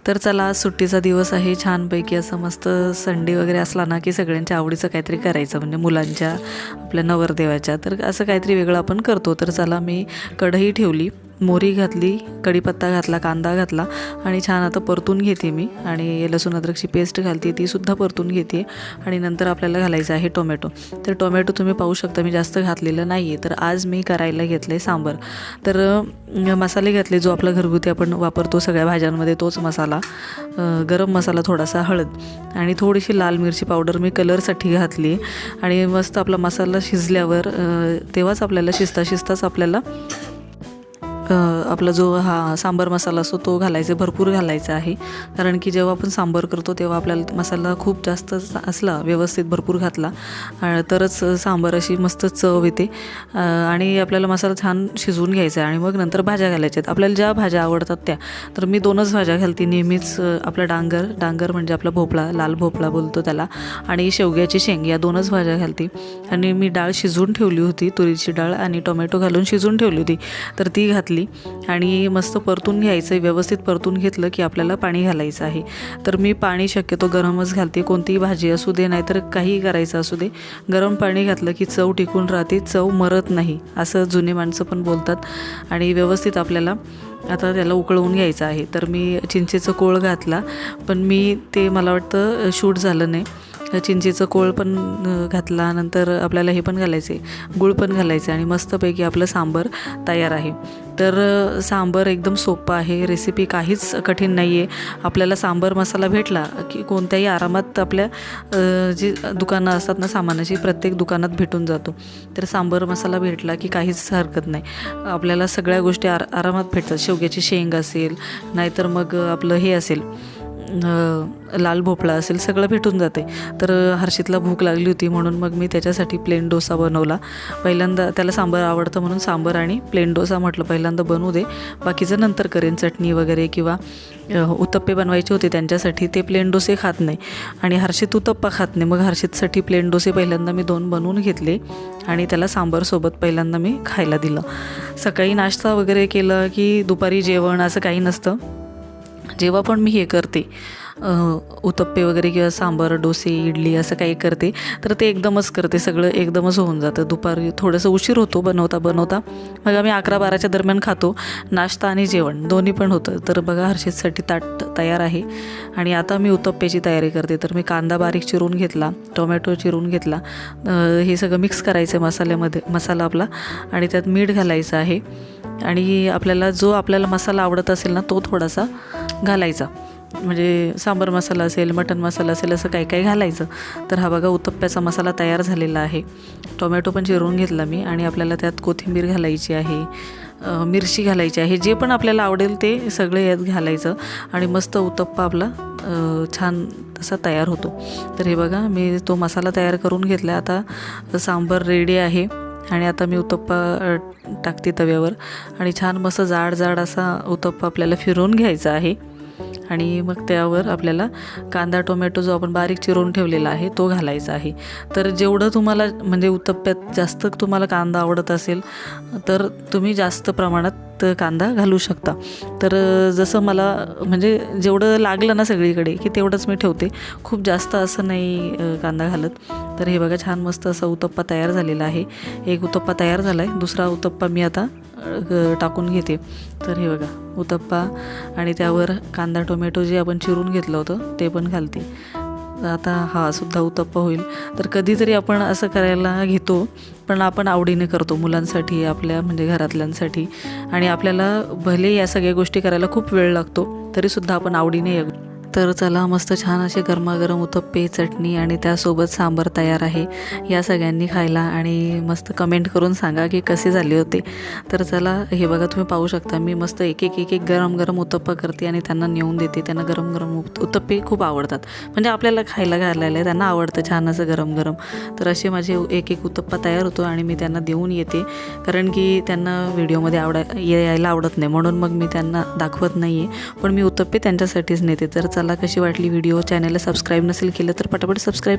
तर चला, आज सुट्टीचा दिवस आहे. छानपैकी असं मस्त संडे वगैरे असला ना की सगळ्यांच्या आवडीचं काहीतरी करायचं, म्हणजे मुलांच्या, आपल्या नवरदेवाच्या. तर असं काहीतरी वेगळं आपण करतो. तर चला, मी कढई ठेवली, मोहरी घातली, कढीपत्ता घातला, कांदा घातला आणि छान आता परतून घेते मी. आणि लसूण अद्रकची पेस्ट घालते, तीसुद्धा परतून घेते. आणि नंतर आपल्याला घालायचं आहे टोमॅटो. तर टोमॅटो तुम्ही पाहू शकता मी जास्त घातलेलं नाही आहे. तर आज मी करायला घेतलं आहे सांबार. तर मसाले घातले, जो आपला घरगुती आपण वापरतो सगळ्या भाज्यांमध्ये तोच मसाला, गरम मसाला, थोडासा हळद आणि थोडीशी लाल मिरची पावडर मी कलरसाठी घातली. आणि मस्त आपला मसाला शिजल्यावर तेव्हाच आपल्याला शिजताच आपल्याला आपला जो सांबार मसाला असतो तो घालायचा, भरपूर घालायचा आहे. कारण की जेव्हा आपण सांबार करतो तेव्हा आपल्याला मसाला खूप जास्त असला, व्यवस्थित भरपूर घातला तरच सांबार अशी मस्त चव येते. आणि आपल्याला मसाला छान शिजवून घ्यायचा आहे. आणि मग नंतर भाज्या घालायच्या आहेत, आपल्याला ज्या भाज्या आवडतात त्या. तर मी 2च भाज्या घालते नेहमीच. आपला डांगर म्हणजे आपला भोपळा, लाल भोपळा बोलतो त्याला, आणि शेवग्याची शेंग, या 2च भाज्या घालते. आणि मी डाळ शिजवून ठेवली होती, तुरीची डाळ, आणि टोमॅटो घालून शिजवून ठेवली होती, तर ती घातली. आणि मस्त परतून घ्यायचं, व्यवस्थित परतून घेतलं की आपल्याला पाणी घालायचं आहे. तर मी पाणी शक्यतो गरमच घालते, कोणतीही भाजी असू दे, नाहीतर काहीही करायचं असू दे, गरम पाणी घातलं की चव टिकून राहते, चव मरत नाही, असं जुने माणसं पण बोलतात. आणि व्यवस्थित आपल्याला आता त्याला उकळवून घ्यायचं आहे. तर मी चिंचेचं कोळ घातला, पण मी ते मला वाटतं शूट झालं नाही. चिंचेचं कोळ पण घातला, नंतर आपल्याला हे पण घालायचे, गूळ पण घालायचे, आणि मस्तपैकी आपलं सांबार तयार आहे. तर सांबार एकदम सोपं आहे, रेसिपी काहीच कठीण नाही आहे. आपल्याला सांबार मसाला भेटला की कोणत्याही आरामात आपल्या जी दुकानं असतात ना सामानाची, प्रत्येक दुकानात भेटून जातो. तर सांबार मसाला भेटला की काहीच हरकत नाही, आपल्याला सगळ्या गोष्टी आरामात भेटतात. शेवग्याची शेंग असेल, नाहीतर मग आपलं हे असेल, लाल भोपळा असेल, सगळं भेटून जाते. तर हर्षितला भूक लागली होती म्हणून मग मी त्याच्यासाठी प्लेन डोसा बनवला. पहिल्यांदा त्याला सांबार आवडतं म्हणून सांबार आणि प्लेन डोसा म्हटलं पहिल्यांदा बनवू दे, बाकीचं नंतर करेन, चटणी वगैरे, किंवा उत्तप्पे बनवायचे होते त्यांच्यासाठी, ते प्लेन डोसे खात नाही. आणि हर्षित उत्तप्पा खात नाही, मग हर्षितसाठी प्लेन डोसे पहिल्यांदा मी 2 बनवून घेतले आणि त्याला सांबारसोबत पहिल्यांदा मी खायला दिलं. सकाळी नाश्ता वगैरे केलं की दुपारी जेवण असं काही नसतं. जेव्हा पण मी हे करते, उत्तप्पे वगैरे किंवा सांबार, डोसे, इडली असं काही करते, तर ते एकदमच करते, सगळं एकदमच होऊन जातं. दुपारी थोडंसं उशीर होतो बनवता मग आम्ही 11-12च्या दरम्यान खातो. नाश्ता आणि जेवण दोन्ही पण होतं. तर बघा, हर्षितसाठी ताट तयार आहे. आणि आता मी उत्तप्प्याची तयारी करते. तर मी कांदा बारीक चिरून घेतला, टोमॅटो चिरून घेतला, हे सगळं मिक्स करायचं मसाल्यामध्ये, मसाला आपला, आणि त्यात मीठ घालायचं आहे. आणि आपल्याला जो आपल्याला मसाला आवडत असेल ना तो थोडासा घालायचा, म्हणजे सांबार मसाला असेल, मटण मसाला असेल, असं काही घालायचं. तर हा बघा, उत्तप्प्याचा मसाला तयार झालेला आहे. टोमॅटो पण चिरून घेतला मी, आणि आपल्याला त्यात कोथिंबीर घालायची आहे, मिरची घालायची आहे, जे पण आपल्याला आवडेल ते सगळे यात घालायचं. आणि मस्त उत्तप्पा आपला छान तसा तयार होतो. तर हे बघा, मी तो मसाला तयार करून घेतला. आता सांबार रेडी आहे. आणि आता मी उत्तप्पा टाकते तव्यावर, आणि छान मस्त जाड असा उत्तप्पा आपल्याला फिरवून घ्यायचा आहे. आणि मग त्यावर आपल्याला कांदा, टोमॅटो जो आपण बारीक चिरून ठेवलेला आहे तो घालायचा आहे. तर जेवढं तुम्हाला, म्हणजे उत्तप्प्यात जास्त तुम्हाला कांदा आवडत असेल तर तुम्ही जास्त प्रमाणात कांदा घालू शकता. तर जसं मला, म्हणजे जेवढं लागलं ना सगळीकडे की तेवढंच मी ठेवते, खूप जास्त असं नाही कांदा घालत. तर हे बघा, छान मस्त असा उत्तप्पा तयार झालेला आहे. एक उत्तप्पा तयार झाला आहे, दुसरा उत्तप्पा मी आता टाकून घेते. तर हे बघा, उत्तप्पा, आणि त्यावर कांदा, टोमॅटो जे आपण चिरून घेतलं होतं ते पण घालते. आता हा सुद्धा उत्तप्पा होईल. तर कधीतरी आपण असं करायला घेतो, पण आपण आवडीने करतो, मुलांसाठी, आपल्या म्हणजे घरातल्यांसाठी. आणि आपल्याला भले या सगळ्या गोष्टी करायला खूप वेळ लागतो, तरीसुद्धा आपण आवडीने. तर चला, मस्त छान असे गरमागरम उत्तप्पे, चटणी आणि त्यासोबत सांबार तयार आहे. या सगळ्यांनी खायला, आणि मस्त कमेंट करून सांगा की कसे झाले होते. तर चला, हे बघा, तुम्ही पाहू शकता मी मस्त एक गरम उत्तप्पा करते आणि त्यांना नेऊन देते. त्यांना गरम उत्तप्पे खूप आवडतात, म्हणजे आपल्याला खायला घालायला त्यांना आवडतं छान असं गरम. तर असे माझे एक उत्तप्पा तयार होतो आणि मी त्यांना देऊन येते, कारण की त्यांना व्हिडिओमध्ये यायला आवडत नाही, म्हणून मग मी त्यांना दाखवत नाही आहे, पण मी उत्तप्पे त्यांच्यासाठीच नेते. तर चला, कशी वाटली व्हिडिओ, चॅनलला सबस्क्राईब नसेल केलं तर पटापट सबस्क्राईब